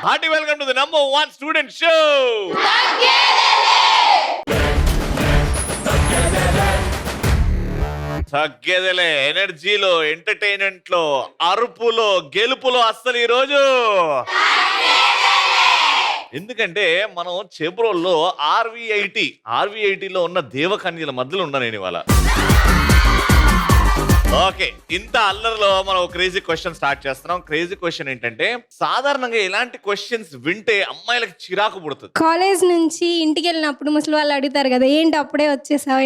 Hearty welcome to the number 1 student show. తగ్గేదేలే ఎనర్జీలో, entertainment లో, అరుపులో, గెలుపులో అస్సలు ఈ రోజు. ఎందుకంటే మనం చేబ్రోల్లో ఆర్వీఐటీలో ఉన్న దేవకన్యల మధ్యలో ఉన్నా నేను ఇవాళ. ఓకే, ఇంత అల్లరిలో మనం క్రేజీ క్వశ్చన్ స్టార్ట్ చేస్తున్నాం. క్రేజీ క్వశ్చన్ ఏంటంటే, సాధారణంగా ఇలాంటి క్వశ్చన్స్ వింటే అమ్మాయిలకు చిరాకు పుడుతుంది. కాలేజ్ నుంచి ఇంటికి వెళ్ళినప్పుడు ముసలి వాళ్ళు అడుగుతారు కదా, ఏంటి అప్పుడే వచ్చేసావా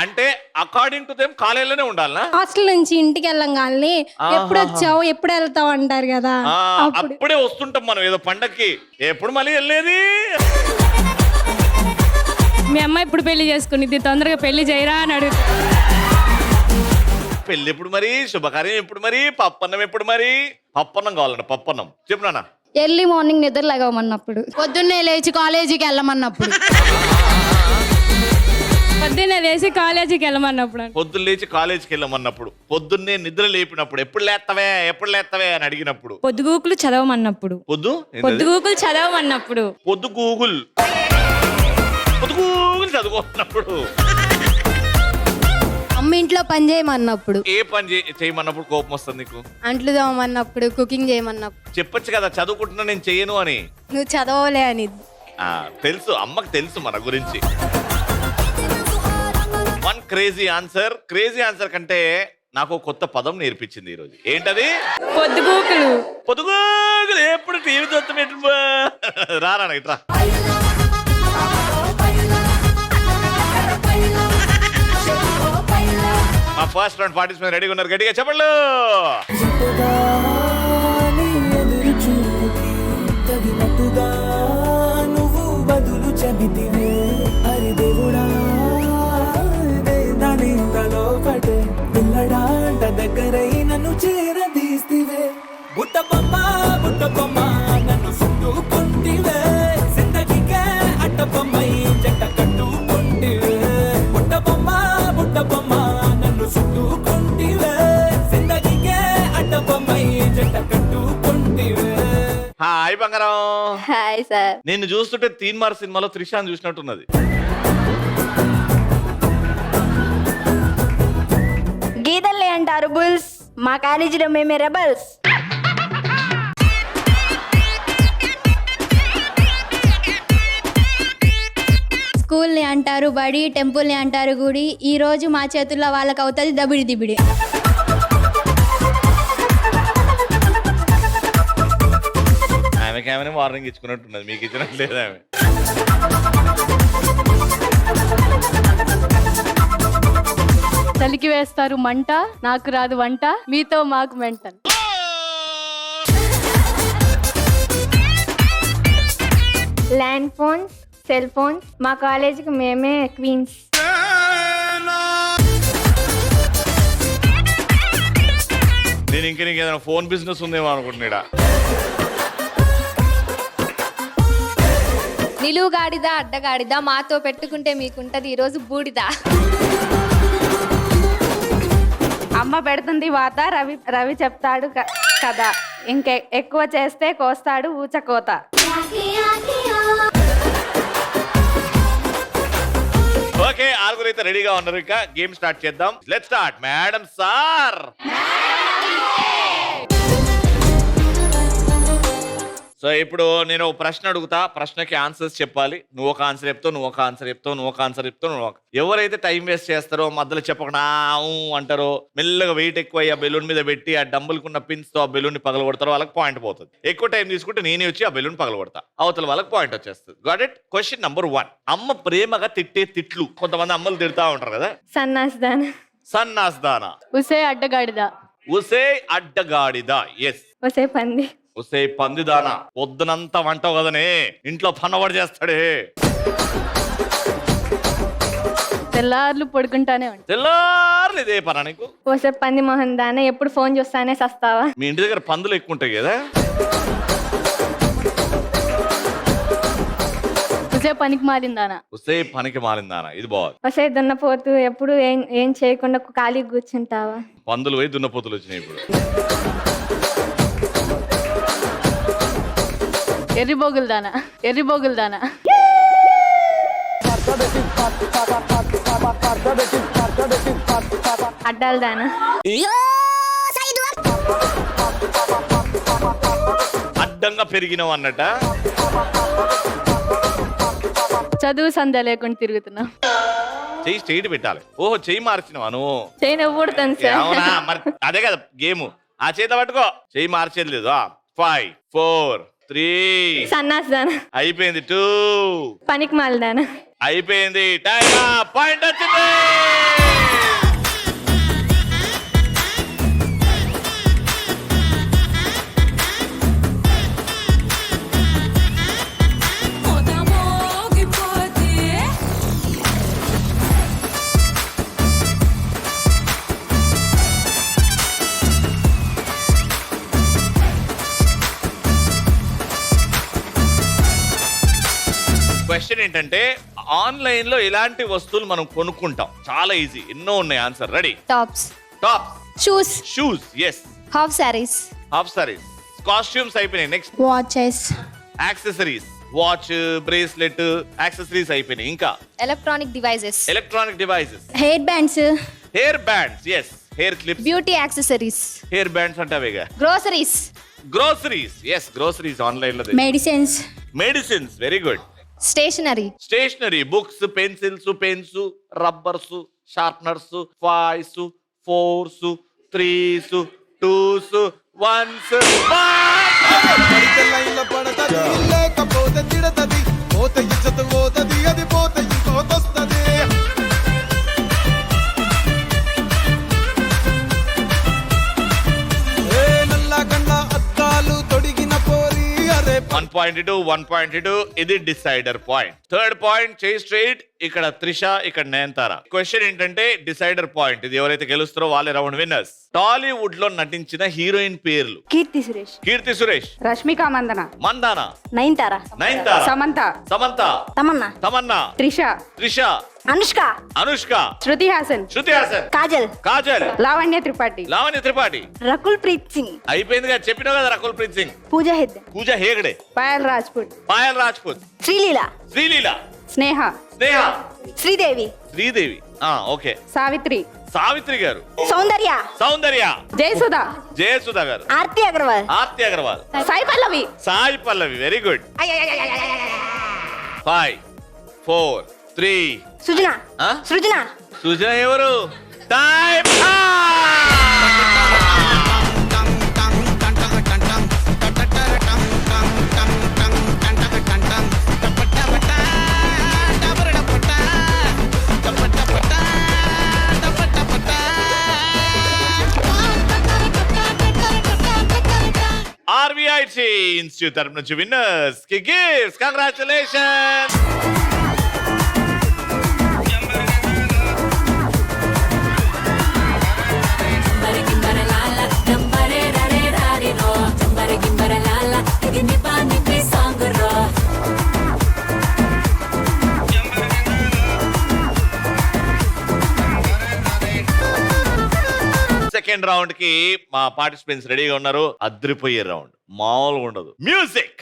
అంటే అకార్డింగ్ టు దెమ్ కాలేజీలోనే ఉండాలనా? హాస్టల్ నుంచి ఇంటికి వెళ్ళంగానే ఎప్పుడు వచ్చావు ఎప్పుడు వెళ్తావు అంటారు కదా. అప్పుడే వస్తుంటాం మనం ఏదో పండక్కి. ఎప్పుడు మళ్ళీ వెళ్ళేది? మీ అమ్మాయి ఇప్పుడు పెళ్లి చేసుకుని తొందరగా పెళ్లి చేయరా అని అడుగుతా. పెళ్లి ఎప్పుడు మరి? శుభకార్యం ఎప్పుడు మరి? పప్పన్నం ఎప్పుడు మరి? పప్పన్నం కావాలంట. పప్పన్నం చెప్పు నాన్న. ఎర్లీ మార్నింగ్ నిద్ర లేవమన్నప్పుడు, పొద్దున్నే లేచి కాలేజీకి వెళ్ళమన్నప్పుడు, పొద్దున్నే లేచి కాలేజీకి వెళ్ళమన్నప్పుడు, పొద్దున్న లేచి కాలేజీకి వెళ్ళమన్నప్పుడు, పొద్దున్నే నిద్ర లేపినప్పుడు, ఎప్పుడు లేత్తవే అని అడిగినప్పుడు, పొద్దుగూకులు చదవమన్నప్పుడు, పొద్దుగూకులు చదవమన్నప్పుడు, పొద్దుగూగుల్ చదువుకున్నప్పుడు, అమ్మ ఇంట్లో పని చేయమన్నప్పుడు, ఏ పని చేయమన్నప్పుడు కోపం వస్తుంది నీకు? అంట్లు తోమన్నప్పుడు, కుకింగ్ చేయమన్నప్పుడు. చెప్పొచ్చు కదా చదువుకుంటున్నా నేను చెయ్యను అని. నువ్వు చదవలే అని. తెలుసు, అమ్మకి తెలుసు మన గురించి. వన్ క్రేజీ ఆన్సర్ కంటే నాకు కొత్త పదం నేర్పించింది ఈరోజు. ఏంటది? పొద్దుగూకులు. పొద్దుగూకులు ఎప్పుడు టీవీ చూస్తా రారా ఇట్రా. మా ఫస్ట్ రౌండ్ పార్టిసిపెంట్ రెడీగా ఉన్నారు, గట్టిగా చెప్పండి. నువ్వు బదులు చెబితివే అరి దేవుడా లోపటే పిల్లడాంట దగ్గరై నన్ను చేరదీస్తివే. బుట్ట బొమ్మ నన్ను చుట్టుకుంటివే, జిందగీకే అట్ట బొమ్మై జంట కట్టుకుంటివే. బుట్ట బొమ్మ నన్ను చుట్టుకుంటివే, జిందగీకే అట్ట బొమ్మై జంట కట్టుకుంటివే. హాయ్ బంగారం. Hi sir. నిన్ను చూస్తుంటే తీన్మార్ సినిమాలో త్రిషాన్ చూసినట్టున్నది. గీతల్ని అంటారు బుల్స్, మా కాలేజీలో మేమే రెబల్స్. స్కూల్ని అంటారు బడి, టెంపుల్ని అంటారు గుడి. ఈ రోజు మా చేతుల్లో వాళ్ళకి అవుతుంది దబిడి దిబిడి. ఆమె వార్నింగ్ ఇచ్చుకున్నట్టున్నది, మీకు ఇచ్చినట్టు లేదు ఆమె. చలికి వేస్తారు మంట, నాకు రాదు వంట, మీతో మాకు mental. Land phones, cell phones, మా కాలేజీకి మేమే క్వీన్స్. నేను నీకు ఏదైనా ఫోన్ బిజినెస్ ఉందేమో అనుకుంటున్నాడా. నిలువుగాడిదా అడ్డగాడిదా, మాతో పెట్టుకుంటే మీకుంటది ఈరోజు బూడిదా. అమ్మ పెడుతుంది వాత, రవి చెప్తాడు కదా, ఎక్కువ చేస్తే కోస్తాడు ఊచకోత. ఓకే, ఆరుగురైతే రెడీగా ఉన్నారు, ఇక గేమ్ స్టార్ట్ చేద్దాం. Let's start. Madam sir, so ఇప్పుడు నేను ఒక ప్రశ్న అడుగుతా, ప్రశ్నకి ఆన్సర్స్ చెప్పాలి. నువ్వు ఒక ఆన్సర్ చెప్తావు, నువ్వు ఒక ఆన్సర్ చెప్తావు, నువ్వు ఒక ఆన్సర్ చెప్తావు, నువ్వు ఎవరైతే టైం వేస్ట్ చేస్తారో, మధ్యలో చెప్పకుండా అంటారో, మెల్లగా వెయిట్ ఎక్కువ ఆ బెలూన్ మీద పెట్టి ఆ డంబుల్కున్న పిన్స్ తో ఆ బెలూన్ ని పగలగొడతారో వాళ్ళకి పాయింట్ పోతుంది. ఎక్కువ టైం తీసుకుంటే నేనే వచ్చి ఆ బెలూన్ పగలగొడతా, అవతల వాళ్ళకి పాయింట్ వచ్చేస్తుంది. Got it? Question number 1. అమ్మ ప్రేమగా తిట్టే తిట్లు. కొంతమంది అమ్మలు తిడతా ఉంటారు కదా. సన్నాస్దానా. ఉసే అడ్డగాడిదా. ఉసే అడ్డగాడిదా. ఎస్. వసే పంది. ఉసే పందిదానా. పొద్దునంతా వంటవు కదనే, ఇంట్లో పన్నవాడు చేస్తాడే. తెల్లార్లు పడుకుంటానే ఉంటా. తెల్లార్లు ఇదే పనా నీకు? వసే పంది మొహన్ దానే, ఎప్పుడు ఫోన్ చూస్తానే సస్తావా. మీ ఇంటి దగ్గర పందులు ఎక్కువ ఉంటాయి కదా. ఉసే పనికి మారిందానా. ఉసే పనికి మారిందానా. ఇది బాగుంది. వసే దున్నపోతూ, ఎప్పుడు ఏం చేయకుండా ఖాళీ కూర్చుంటావా. పందులు పోయి దున్నపోతులు వచ్చినాయి ఇప్పుడు. ఎర్రిబోగులదానా ఎర్రిబోగులదానా అడ్డాల దానా అడ్డంగా పెరిగినావు అన్నట. చదువు సంధ్య లేకుండా తిరుగుతున్నా. చెయ్యి స్ట్రైట్ పెట్టాలి. ఓహో చెయ్యి మార్చినవా నువ్వు? చేయను ఊడుతాను సార్. అవునా, మరి అదే కదా గేమ్. ఆ చేత పట్టుకో, చెయ్యి మార్చేది లేదు. 5 4 3 సన్నాస్ దానా అయిపోయింది. 2 పనికి మాల దానా అయిపోయింది. టైం పాయింట్ వచ్చింది. క్వశ్చన్ ఏంటంటే ఆన్లైన్ లో ఎలాంటి వస్తువులు మనం కొనుక్కుంటాం? చాలా ఈజీ, ఎన్నో ఉన్నాయి. Answer ready? Tops, tops, shoes, shoes, yes. Half saris, half saris, costumes అయిపోయినాయి. Next watches, accessories, watch, bracelet, accessories అయిపోయినాయి. ఇంకా electronic devices, electronic devices, hair bands, hair bands, yes. Hair clips, beauty accessories, hair bands అంటావేగా. Groceries, groceries, yes. Groceries online లో. Medicines, medicines, very good. Stationery, stationery, books, pencils, pens, rubbers, sharpeners, fives, 4s, 3s, 2s, 1s. లైన్ల పడతది లేకపోతే తిడతది పోత ఇజ్జత్ పోతది అది పోత ఇంకోతొస్తది ఏ నల్ల కన్న అద్దాలు తొడిగిన పోరి అరే 1.2 1.2 ఇది డిసైడర్ పాయింట్. థర్డ్ పాయింట్ చేయి స్ట్రైట్. ఇక్కడ త్రిష, ఇక్కడ నయనతార. క్వశ్చన్ ఏంటంటే డిసైడర్ పాయింట్. ఇది ఎవరైతే గెలుస్తారో వాళ్ళే రౌండ్ విన్నర్స్. టాలీవుడ్ లో నటించిన హీరోయిన్ పేర్లు? కీర్తి సురేష్, కీర్తి సురేష్, రష్మిక మందన, మందాన, నయనతార, నయనతార, సమంత, సమంత, తమన్నా, తమన్నా, త్రిష, త్రిష, అనుష్క, అనుష్క, శృతి హాసన్, శృతి హాసన్, కాజల్, కాజల్, లావణ్య త్రిపాఠి, లావణ్య త్రిపాఠి. రకుల్ ప్రీత్ సింగ్, అయిపోయింది కదా, చెప్పినావు కదా. రకుల్ ప్రీత్ సింగ్, పూజా హెగ్డే, పూజా హేగడే, పాయల్ రాజ్పుట్, పాయల్ రాజ్పుత్, శ్రీలీల, శ్రీలీల, స్నేహ, స్నేహ, శ్రీదేవి, శ్రీదేవి, ఓకే, సావిత్రి, సావిత్రి గారు, సౌందర్య, సౌందర్య, జయసుధ, జయసుధ గారు, ఆర్తి అగర్వాల్, ఆర్తి అగర్వాల్, సాయి పల్లవి, సాయి పల్లవి, వెరీ గుడ్. 5 4 3 సుజన, ఆ? సృజన, సుజన ఎవరు? టైం. RVIT ఇన్స్టిట్యూట్ తరపు నుంచి విన్నర్స్ కి గిఫ్ట్స్. కంగ్రాచులేషన్స్. సెకండ్ రౌండ్ కి మా పార్టిసిపెంట్స్ రెడీగా ఉన్నారు. అద్రిపోయే రౌండ్, మామూలుగా ఉండదు. మ్యూజిక్.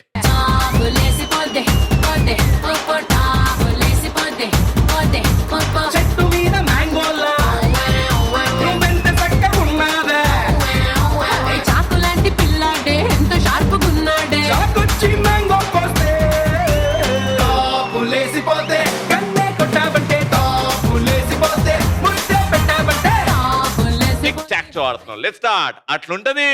చెట్టు మీద మ్యాంగోలా నువ్వెంత చక్కగున్నావే చాకులాంటి పిల్లాడే ఎంత షార్ప్ గున్నాడే చాకొచ్చి మ్యాంగో కోస్తే టాపులేసిపోతే కన్నే కొట్టాబంటే టాపులేసిపోతే ముద్దే పెట్టాబంటే టిక్ టాక్ తో ఆడుతున్నాం. Let's start. అట్లుంటది.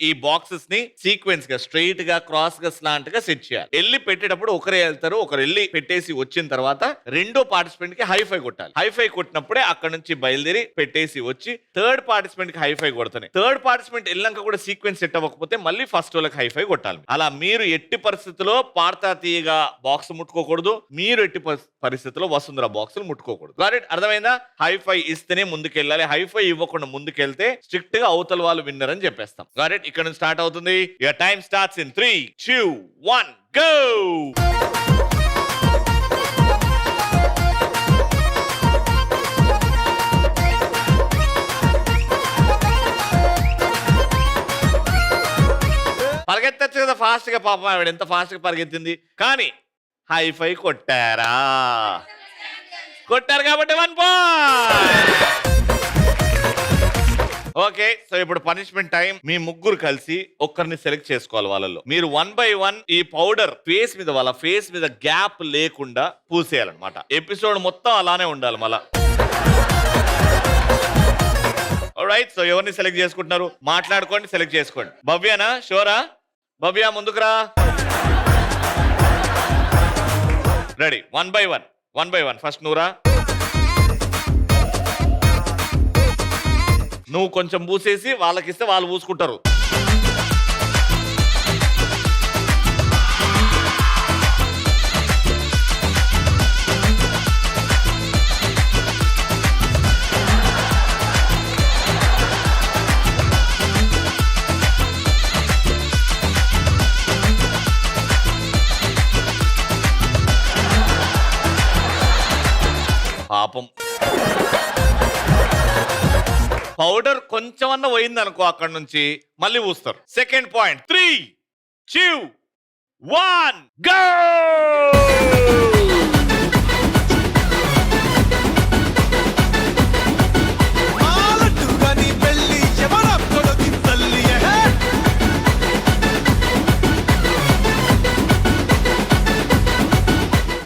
ఈ బాక్సెస్ ని సీక్వెన్స్ గా స్ట్రైట్ గా క్రాస్ గా స్లాంట్ గా సెట్ చేయాలి. వెళ్ళి పెట్టేటప్పుడు ఒకరే వెళ్తారు, ఒకరు వెళ్ళి పెట్టేసి వచ్చిన తర్వాత రెండో పార్టిసిపెంట్ కి హైఫై కొట్టాలి. హైఫై కొట్టినప్పుడే అక్కడ నుంచి బయలుదేరి పెట్టేసి వచ్చి థర్డ్ పార్టిసిపెంట్ కి హైఫై కొడతాయి. థర్డ్ పార్టిసిపెంట్ వెళ్ళాక కూడా సీక్వెన్స్ సెట్ అవ్వకపోతే మళ్ళీ ఫస్ట్ వాళ్ళకి హైఫై కొట్టాలి. అలా మీరు ఎట్టి పరిస్థితుల్లో పార్తా తీయగా బాక్స్ ముట్టుకోకూడదు, మీరు ఎట్టి పరిస్థితుల్లో వసుంధర బాక్సులు ముట్టుకోకూడదు. అర్థమైందా? హైఫై ఇస్తేనే ముందుకెళ్ళాలి. హైఫై ఇవ్వకుండా ముందుకెళ్తే స్ట్రిక్ట్ గా అవతల వాళ్ళు విన్నర్ అని చెప్పేస్తాం. గారెట్ ఇక్కడ నుంచి స్టార్ట్ అవుతుంది. Your time starts in 3 2 1 go. పరిగెత్తచ్చు కదా ఫాస్ట్ గా, పాపం ఆవిడ ఎంత ఫాస్ట్ గా పరిగెత్తింది. కానీ హైఫై కొట్టారా? కొట్టారు కాబట్టి 1 పాయింట్. ఓకే, సో ఇప్పుడు పనిష్మెంట్ టైం. మీ ముగ్గురు కలిసి ఒక్కరిని సెలెక్ట్ చేసుకోవాలి. వాళ్ళలో మీరు 1 by 1 ఈ పౌడర్ ఫేస్ మీద, వాళ్ళ ఫేస్ మీద గ్యాప్ లేకుండా పూసేయాలన్నమాట. ఎపిసోడ్ మొత్తం అలానే ఉండాలి మళ్ళా. రైట్, సో ఎవరిని సెలెక్ట్ చేసుకుంటున్నారు? మాట్లాడుకోండి, సెలెక్ట్ చేసుకోండి. భవ్యనా? షోరా? భవ్య ముందుకురా. రెడీ? 1 by 1 ఫస్ట్ నువ్వురా. నువ్వు కొంచెం పూసేసి వాళ్ళకిస్తే వాళ్ళు పూసుకుంటారు. పాపం పౌడర్ కొంచెం అన్న పోయింది అనుకో, అక్కడ నుంచి మళ్ళీ పూస్తారు. Second point. 3, 2, 1 గో. మాలట్టుగా నీ పెళ్ళి ఎవరొక్కడొకి తల్లి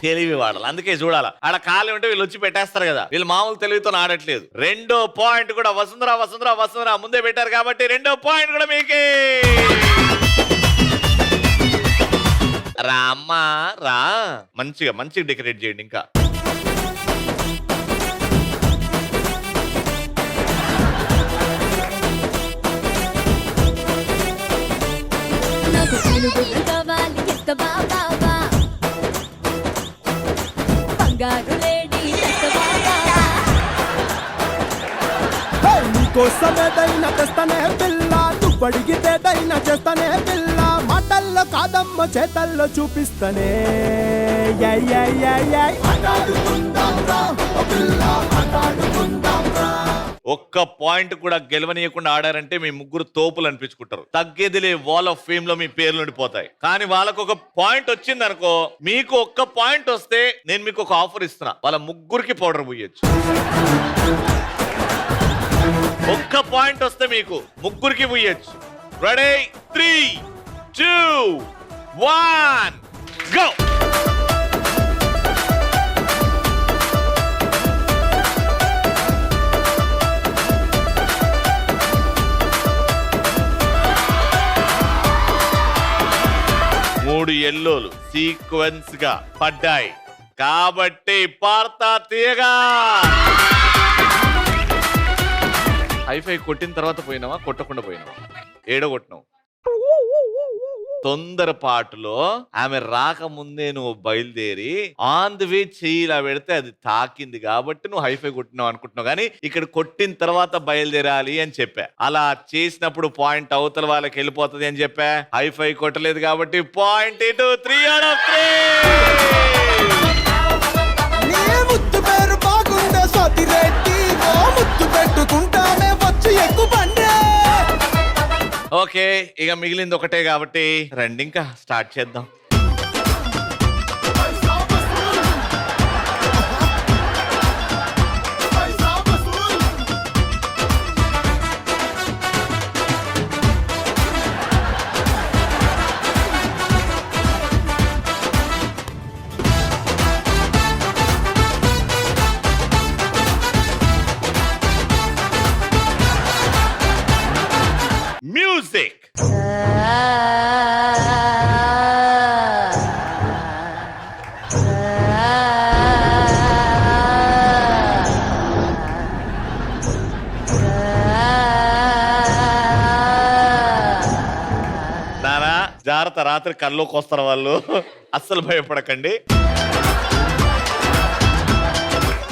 తెలివి వాడాలి, అందుకే చూడాలి. ఆడ ఖాళీ ఉంటే వీళ్ళు వచ్చి పెట్టేస్తారు కదా. వీళ్ళు మామూలు తెలివితో ఆడట్లేదు. 2వ పాయింట్ కూడా వసుంధర ముందే పెట్టారు కాబట్టి 2వ పాయింట్ కూడా మీకే. రా అమ్మా రా, మంచిగా డెకరేట్ చేయండి. ఇంకా నీకోసమేదైనా తెస్తానే పిల్ల, నువ్వు అడిగితేదైనా చేస్తానే పిల్ల. మాటల్లో కాదమ్మ చేతల్లో చూపిస్తానే. ఒక్క పాయింట్ కూడా గెలవనీయకుండా ఆడారంటే మీ ముగ్గురు తోపులు అనిపించుకుంటారు. తగ్గేదిలే, వాల్ ఆఫ్ ఫేమ్ లో మీ పేర్లు ఉండిపోతాయి. కానీ వాళ్ళకు ఒక పాయింట్ వచ్చింది అనుకో, మీకు ఒక్క పాయింట్ వస్తే నేను మీకు ఒక ఆఫర్ ఇస్తున్నా. వాళ్ళ ముగ్గురికి పౌడర్ పోయొచ్చు. ఒక్క పాయింట్ వస్తే మీకు ముగ్గురికి పోయొచ్చు. రెడీ? 3, 2, 1 గో. మూడు ఎల్లోలు సీక్వెన్స్ గా పడ్డాయి కాబట్టి పార్తా తీయగా. హైఫై కొట్టిన తర్వాత పోయినావా, కొట్టకుండా పోయినావా? ఏడో కొట్టినావు. తొందరపాటులో ఆమె రాకముందే నువ్వు బయలుదేరి ఆన్ ది వే చెయ్యిలా పెడితే అది తాకింది కాబట్టి నువ్వు హైఫై కొట్టినావు అనుకుంటున్నావు. కానీ ఇక్కడ కొట్టిన తర్వాత బయలుదేరాలి అని చెప్పా. అలా చేసినప్పుడు పాయింట్ అవతల వాళ్ళకి వెళ్ళిపోతుంది అని చెప్పా. హైఫై కొట్టలేదు కాబట్టి పాయింట్ ఇటు. 3 out of 3. ముద్దు పేరు బాగుండే సోతిరెడ్డి, ముద్దు పెట్టుకుంటానే వచ్చి ఎక్కువ పండే. ఓకే, ఇక మిగిలింది ఒకటే కాబట్టి రండి ఇంకా స్టార్ట్ చేద్దాం. మ్యూజిక్. నానా జాగ్రత్త, రాత్రి కల్లోకి వస్తారు వాళ్ళు, అస్సలు భయపడకండి.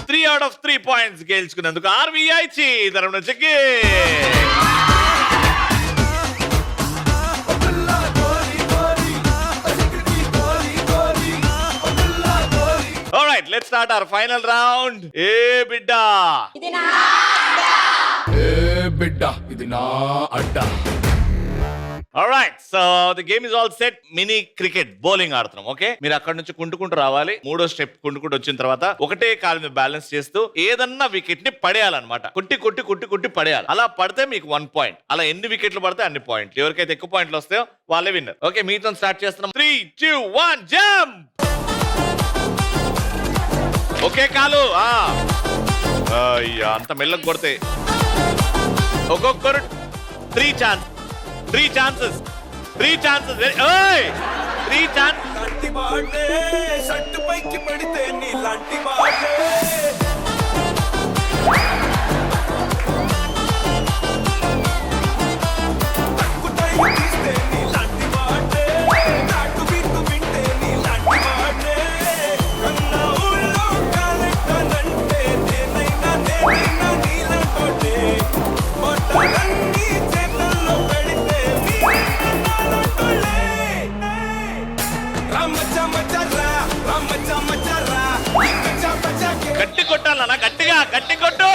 3 out of 3 పాయింట్స్ గెలుచుకున్నందుకు ఆర్వీఐచి తరఫు నుంచి Alright, let's start our final round. ఏ బిడ్డ బిడ్డ ఇది నా అడ్డా. Alright so the game is all set. Mini cricket bowling ఆడుతున్నాం. ఓకే, మీరు అక్కడ నుంచి కుంటుకుంటూ రావాలి. మూడో స్టెప్ కుంటుకుంటూ వచ్చిన తర్వాత ఒకటే కాలు మీద బ్యాలెన్స్ చేస్తూ ఏదన్నా వికెట్ ని పడేయాలన్నమాట. కొట్టి కొట్టి కొట్టి కొట్టి పడేయాలి. అలా పడితే మీకు 1 పాయింట్. అలా ఎన్ని వికెట్లు పడితే అన్ని పాయింట్లు. ఎవరికైతే ఎక్కువ పాయింట్లు వస్తాయో వాళ్ళే విన్నర్. ఓకే, మీతో స్టార్ట్ చేస్తున్నాం. 3, 2, 1 జంప్. ఓకే కాలు అయ్యా అంత మెల్లగా కొడితే ఒక్కొక్కరు 3 ఛాన్సెస్. 3 ఛాన్సెస్. 3 ఛాన్సెస్. 3 ఛాన్స్. లాంటి వాడే షట్టు పైకి పడితే నీ లాంటి వాడే తక్కుటై తీస్తే నీ లాంటి వాడే నాటు బిట్టు వింటే నీ లాంటి వాడే కన్నా ఊళ్ళో కాలెట్టనంటే నేనైనా నీలాంటోటే మొట్టలన్నీ చేతుల్లో పెడితే గట్టి కొట్టాలన్నా, గట్టిగా గట్టి కొట్టు.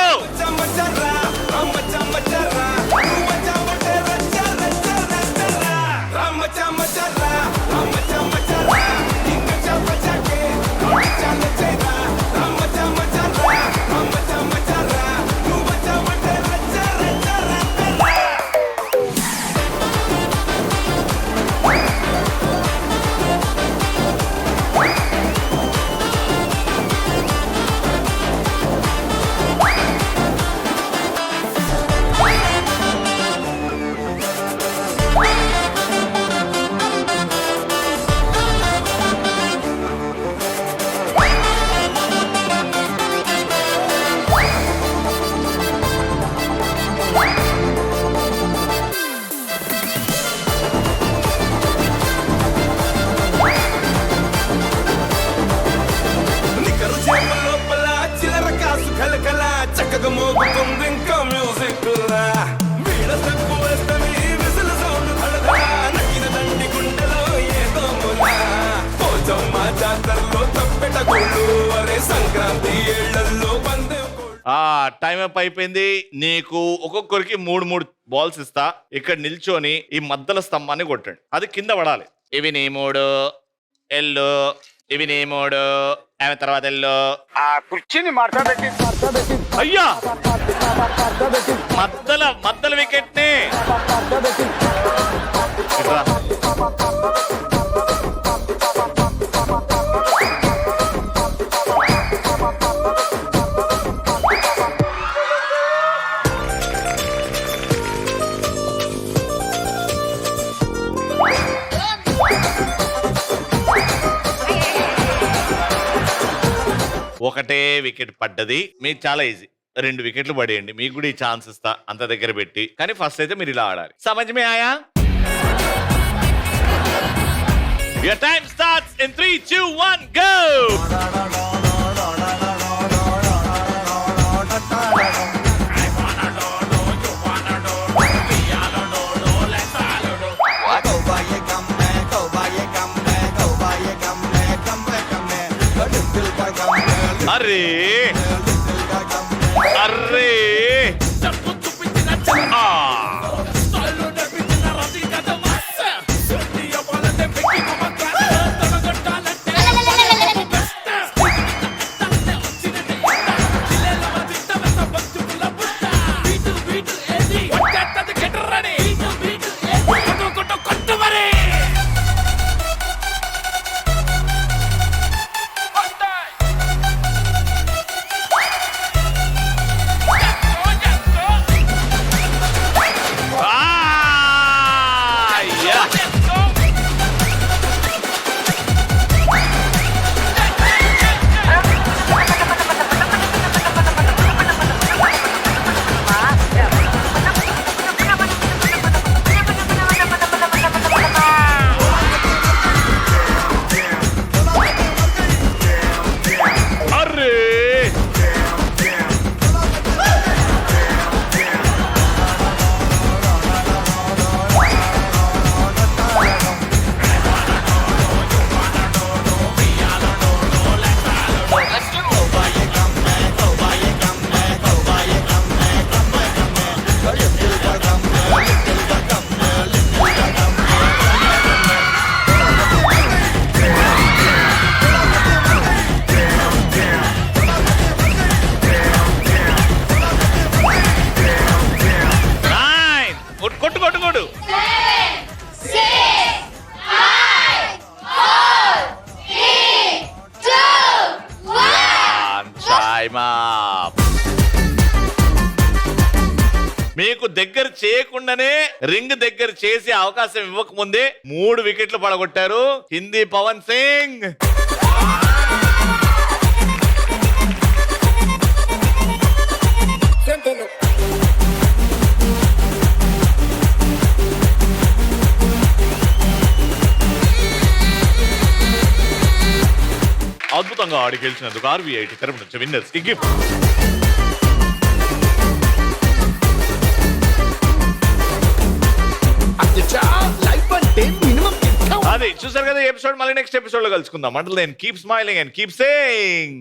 చక్కగా మోగుతుంది ఇంకా మ్యూజిక్ వీడ స్టెప్ వేస్తని విసులు సౌండ్ ధడధడ నగిన దండి గుండెలో ఏదో ములా పోచమ్మ జాతరలో తప్పెట గోళ్ళు అరే సంక్రాంతి ఏళ్లలో పందెం టైం అప్ అయిపోయింది. నీకు ఒక్కొక్కరికి 3 బాల్స్ ఇస్తా. ఇక్కడ నిల్చొని ఈ మధ్యలో స్తంభాన్ని కొట్టండి. అది కింద పడాలి. ఇవి నీ 3 ఎల్లు, ఇవి నీ 3 ఆమె తర్వాత ఎల్లు. కుర్చీని మాట్లాడబెట్టి అయ్యా మద్దల వికెట్ ని ఒకటే వికెట్ పడ్డది. మీకు చాలా ఈజీ. 2 వికెట్లు పడేయండి. మీకు కూడా ఈ ఛాన్స్ ఇస్తా అంత దగ్గర పెట్టి. కానీ ఫస్ట్ అయితే మీరు ఇలా ఆడాలి. సమజ్ మే ఆయా? Your time starts in 3, 2, 1 go. అరే అరే దగ్గర చేయకుండానే రింగ్ దగ్గర చేసి అవకాశం ఇవ్వకముందే 3 వికెట్లు పడగొట్టారు హిందీ పవన్ సింగ్. అద్భుతంగా ఆడి గెలిచినందుకు RVIT తరపు నుంచి విన్నర్స్ కి గిఫ్ట్. అదే చూసారు కదా ఎపిసోడ్. మళ్ళీ నెక్స్ట్ ఎపిసోడ్ లో కలుసుకుందాం. అంటే keep smiling and keep saying